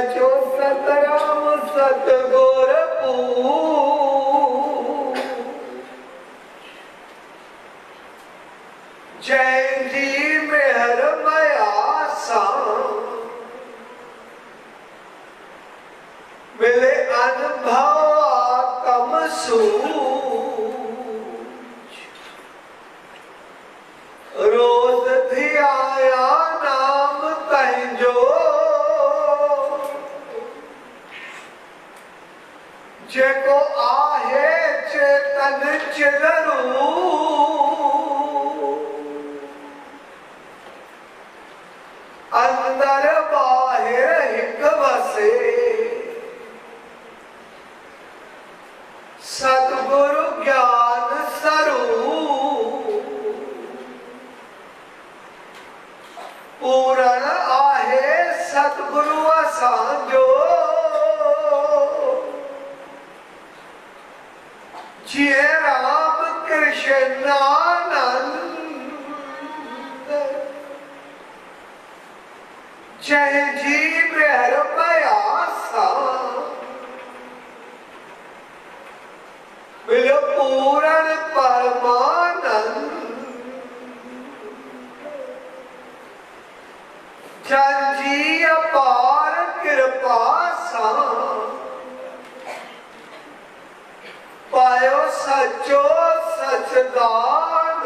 सचो सतराम सतगुर पूज। जय जी मेहर मया सांग मिले अनुभव आत्म सूझ। रोज धियाया नाम तंजो जेको आहे चेतन चिदरू। अंदर बाहिर हिक वसे सतगुरु ज्ञान स्वरूप। पूरण आहे सतगुरु असांजो जिए राम कृष्ण आनंद। जय जी मेहर मया सांग मिलो पूरण परमानंद। जन जी अपार कृपा सा पायो सचो सचदानंद।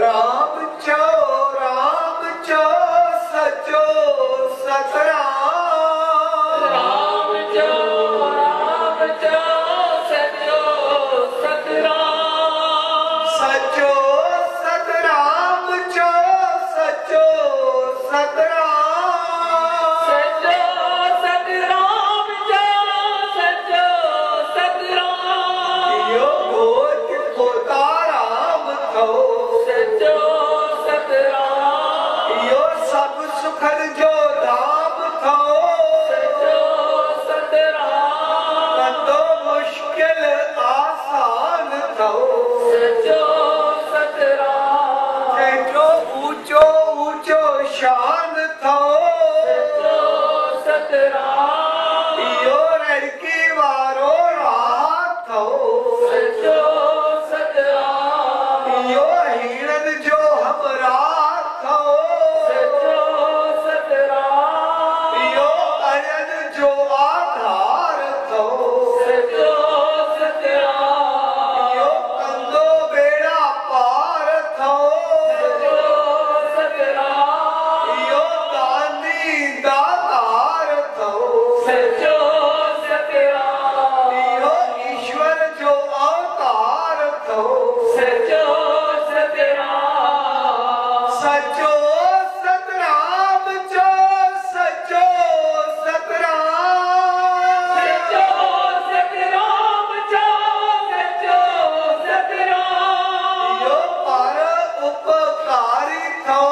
राम चो सचो सतराम। राम चो सचो सतराम। सचो सतराम चो सचो सतराम। सचो सतराम चो सचो सतराम। यो भोज पोता राम थो सचो सतराम। यो सब सुखन जो धाम थो सचो सतराम। कंदो मुश्किल आसान थो सचो सतराम। जंहिंजो ऊंचो ऊंचो शान थो सचो सतराम। इहो रड़की वारो राह थो सचो सतराम। इहो हीरनि जो हमराह थो सचो सतराम। इहो अयनि जो आधार थो सचो सतराम। इहो कंदो बेड़ा पार थो सचो सतराम। इहो गांधी दातार थो सचो सतराम। इहो ईश्वर जो अवतार थो सचो सतराम। सचो सतराम चो सचो सतराम। सचो सतराम चो सचो सतराम। इहो पर उपकारी थो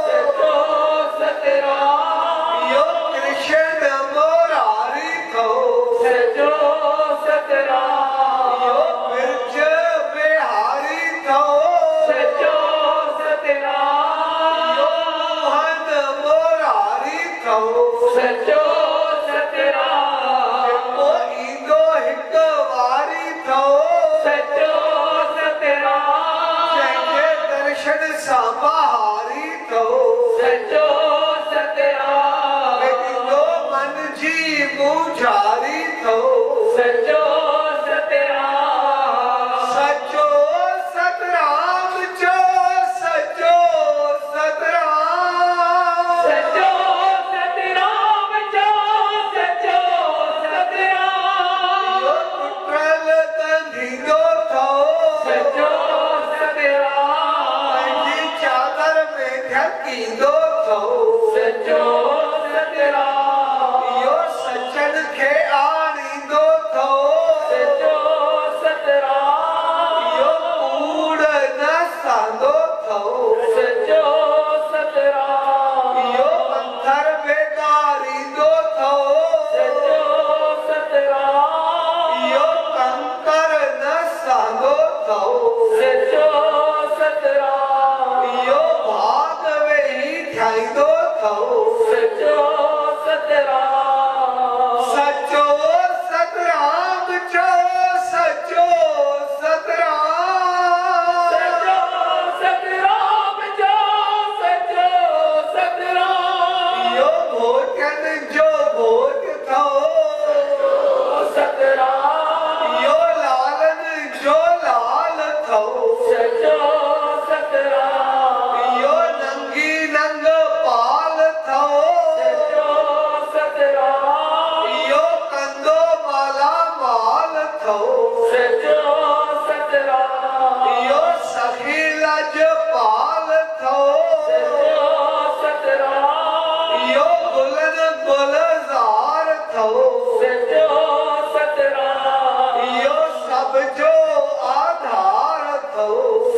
सचो सतराम। इहो कृष्ण मुरारी थो सचो सतराम। इहो बिरज बिहारी थो सचो सतराम। इहो मोहन मुरारी थो सचो सतराम। जेको ईंदो हिक वारी थो सचो सतराम। जंहिंजे दर्शन सां बहारी थो सचो सतराम। ॾींदो मन जी मुझारी थो सचो सतराम। सचो सतराम चो सचो सतराम। सचो सतराम चो सचो सतराम। इहो टुटल तंदीदो थो सचो सतराम। पंहिंजी चादर में ढकींदो थो सचो सतराम। इहो सचन खे आणींदो थो सचो सतराम। इहो कूड़ न सांदो थो सचो सतराम। इहो पत्थर बेगारींदो थो सचो थो सचो सतराम इहो सभ जो आधार थो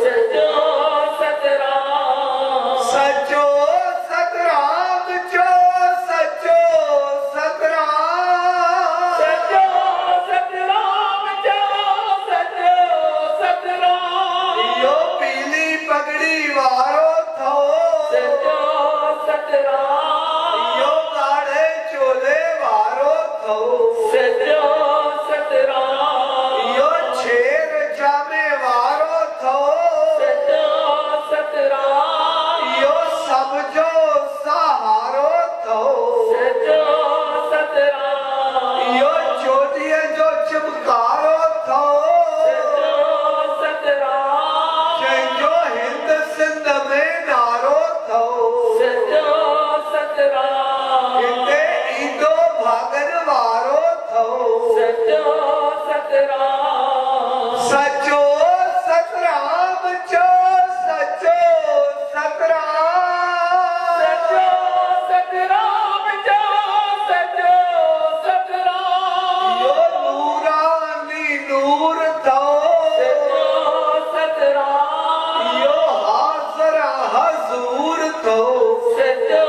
सचो सतराम सचो सतराम जो सचो सतराम सचो सतराम जो सचो सतराम इहो पीली पगड़ी वारो थो सचो सतराम इहो काढ़े चोले वारो थो सचो सतराम इहो छेर जामे वारो थो सचो सतराम इहो सभ जो सहारो थो सचो सतराम इहो चोटीअ जो चिमकारो थो सचो सतराम जंहिंजो हिंद सिंध में नारो थो सचो सतराम हिते ईंदो भागन वारो थो सचो सतराम सचो सतराम जो सचो सतराम सचो सतराम जो सचो सतराम इहो नूरानी नूर थो सचो सतराम इहो हाज़िर हज़ूर थो सचो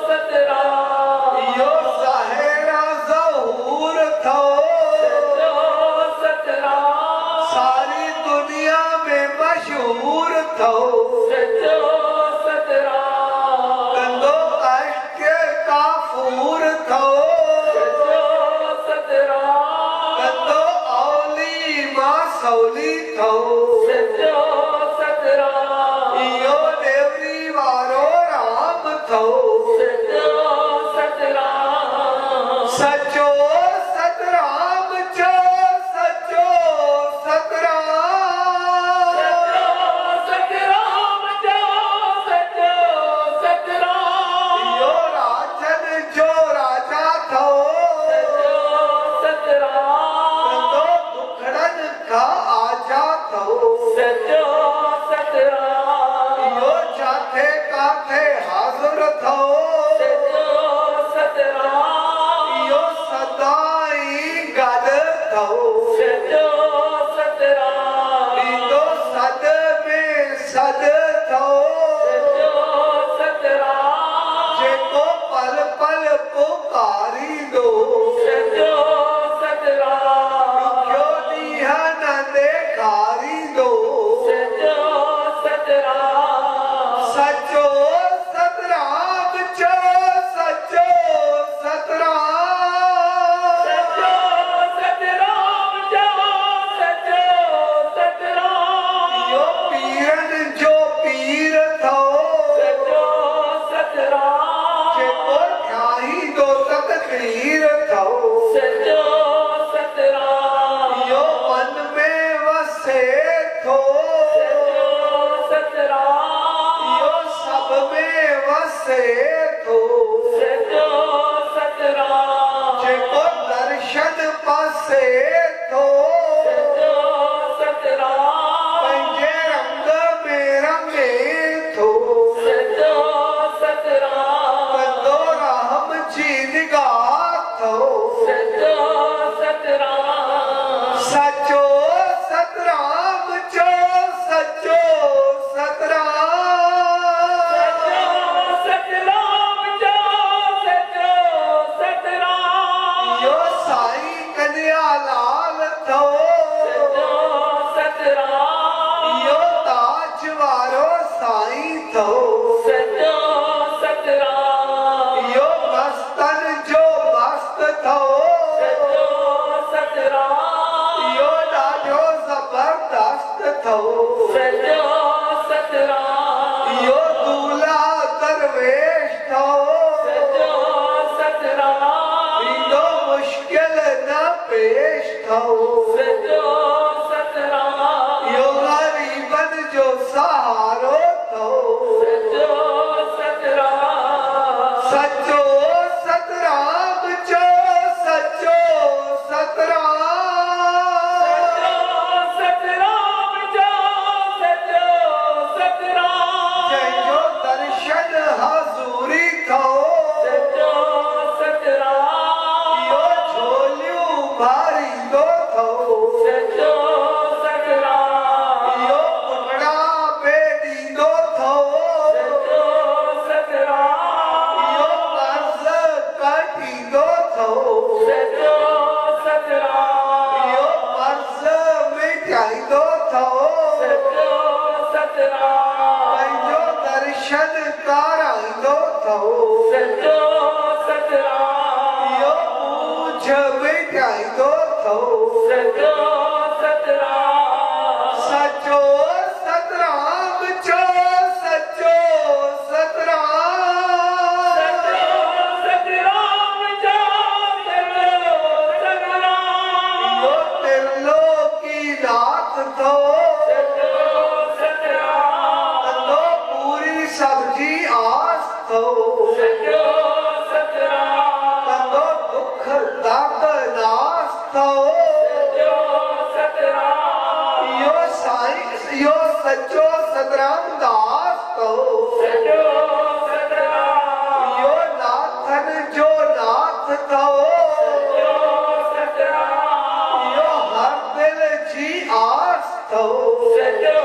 सतराम इहो ज़ाहिरा ज़हूर थो सचो सतराम सारी दुनिया में मशहूर थो सचो सतराम कंदो कष्ट काफूर थो सचो सतराम कंदो औली मां सौली थो सचो सतराम इहो देवरी वारो राम थो सचो सतराम सचो सतराम जो सचो सतराम सचो सतराम जो सचो सतराम इहो राजन जो राजा थो सचो सतराम कंदो दुखड़नि खां आजा थो सचो सतराम इहो जाथे काथे हाज़िर थो सचो सतराम इहो सदाई गॾु थो सचो सतराम ईंदो सद में सद थो सचो सतराम जेको पल पल पुकारींदो सचो सतराम ॾुखियो ॾींहं न ॾेखारींदो सचो सतराम सचो सतराम जो सचो सतराम सचो सतराम जो सचो सतराम इहो पीरनि जो पीर थो सचो सतराम जेको ठाहींदो तकदीर थो सचो सतराम इहो मन में वसे थो सचो सतराम इहो सभ में वसे थो सचो सतराम जेको दर्शन पासे थो सचो सतराम पंहिंजे रंग में रंगे थो सचो सतराम कंदो रहम जी निगाह थो सचो सतराम सचो सतराम जो सचो सतराम सचो सतराम जो सचो सतराम इहो साईं कन्हैया लाल थो सचो सतराम इहो ताज वारो साईं थो सचो सतराम इहो मस्तनि जो मस्त थो सचो सतराम इहो ॾाढो ज़बरदस्त थो सचो सतराम इहो दूल्हा दरवेश थो सचो सतराम ईंदो मुश्किल न पेश थो सचो सतराम इहो ग़रीबनि जो सहारो थो सचो सतराम सचो सतराम जो सचो सतराम सचो सतराम जो सचो सतराम जंहिंजो दर्शन हज़ूरी थो सचो सतराम इहो सचो सतराम यो मर्ज़ मिटाईंदो अथव सचो सतराम पंहिंजो दर्शन कराईंदो अथव सचो सतराम यो पूछ मिटाईंदो अथव सचो सतराम सचो सतराम चो सचो सतराम सचो सतराम जा सचो सतराम यो त्रिलोकी नाथ अथव सचो सतराम तंदो पूरी सब्जी आस अथव सचो सतराम तंदो दुख दाग नास अथव सचो सतराम यो साईं यो सचो सतराम दास अथव सचो सतराम यो नाथन जो नाथ अथव सचो सतराम यो हर दिल जी आस अथव सचो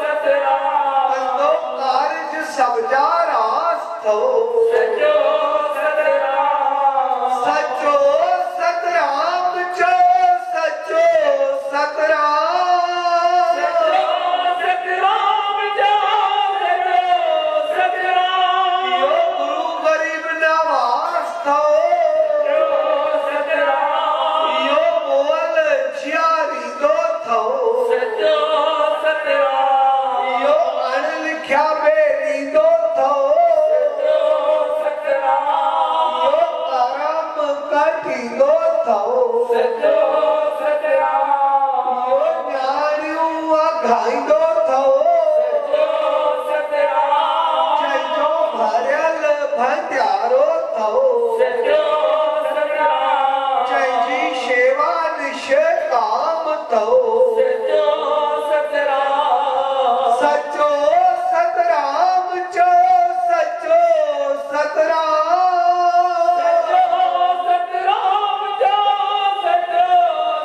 सतराम तंदो कारज सब जा रास अथव सचो सतराम सचो सतराम चो सचो सतराम सचो सतराम जा सचो सतराम यो गुरु गरीब नवास थो सचो सतराम यो बोल जियारी दो थो सचो सतराम यो अणलिख्या बेरी दो थो सचो सतराम यो करम कटी दो थो सचो सतराम यो न्याणियूं अघाई दो थो सचो सतराम जंहिंजो भरियल भंडारो थो सचो सतराम जंहिंजी शेवा निष्काम थो सचो सतराम सचो सतराम चो सचो सतराम सचो सतराम जा सचो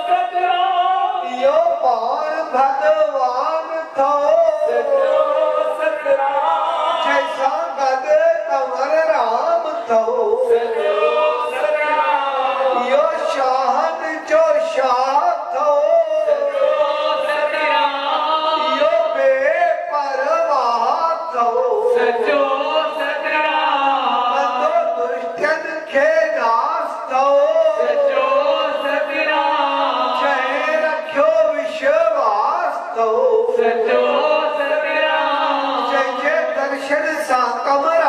सतराम यो पाण भगवान थो सचो सतराम जैसा गद कंवर राम थो सचो सतराम यो शाहन जो शाह थो सचो सतराम यो बेपरवाह थो सचो सतराम बंदो दुष्टन खे नास थो सचो सतराम जय रखियो विश्वास थो सचो सतराम जंहिंजे दर्शन सां कमरा